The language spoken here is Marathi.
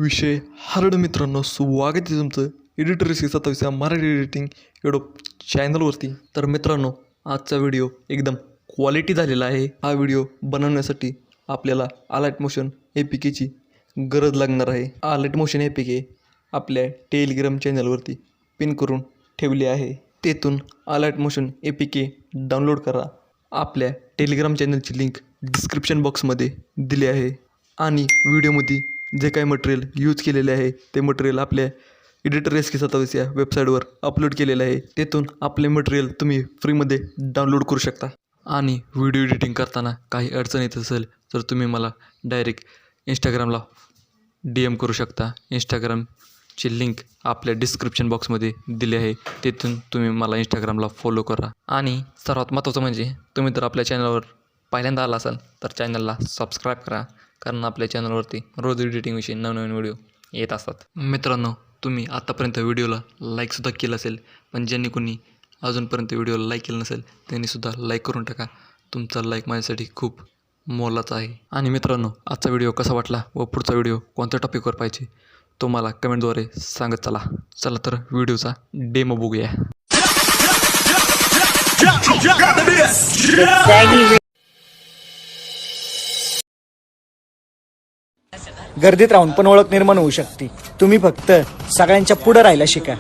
विषय हार्ड. मित्रांनो, स्वागत आहे तुमचं editor sk27 Marathi editing YouTube चॅनलवरती. तर मित्रांनो, आजचा व्हिडिओ एकदम क्वालिटी झालेला आहे. हा व्हिडिओ बनवण्यासाठी आपल्याला आलाइट मोशन APKची गरज लागणार आहे. आलाइट मोशन APK आपल्या टेलिग्राम चॅनलवरती पिन करून ठेवले आहे. तेथून आलाइट मोशन APK डाउनलोड करा. आपल्या टेलिग्राम चॅनलची लिंक डिस्क्रिप्शन बॉक्समध्ये दिली आहे. आणि व्हिडिओमध्ये जे काही मटेरियल यूज केलेले आहे ते मटेरियल आपल्या एडिटर sk27 या वेबसाईटवर अपलोड केलेलं आहे. तेथून आपले मटेरियल तुम्ही फ्रीमध्ये डाउनलोड करू शकता. आणि व्हिडिओ एडिटिंग करताना काही अडचण येत असेल तर तुम्ही मला डायरेक्ट इंस्टाग्रामला DM करू शकता. इंस्टाग्रामची लिंक आपल्या डिस्क्रिप्शन बॉक्समध्ये दिली आहे. तेथून तुम्ही मला इंस्टाग्रामला फॉलो करा. आणि सर्वात महत्त्वाचं म्हणजे तुम्ही जर आपल्या चॅनलवर पहिल्यांदा आला असाल तर चॅनलला सबस्क्राईब करा, कारण आपल्या चॅनलवरती रोज एडिटिंगविषयी नवनवीन व्हिडिओ येत असतात. मित्रांनो, तुम्ही आतापर्यंत व्हिडिओला लाईकसुद्धा केलं असेल, पण ज्यांनी कोणी अजूनपर्यंत व्हिडिओला लाईक केलं नसेल त्यांनीसुद्धा लाईक करून टाका. तुमचा लाईक माझ्यासाठी खूप मोलाचा आहे. आणि मित्रांनो, आजचा व्हिडिओ कसा वाटला व पुढचा व्हिडिओ कोणत्या टॉपिकवर पाहिजे तो मला कमेंटद्वारे सांगत चला. तर व्हिडिओचा डेमो बघूया. गर्दीत राहून पण ओळख निर्माण होऊ शकते. तुम्ही फक्त सगळ्यांच्या पुढे राहायला शिका.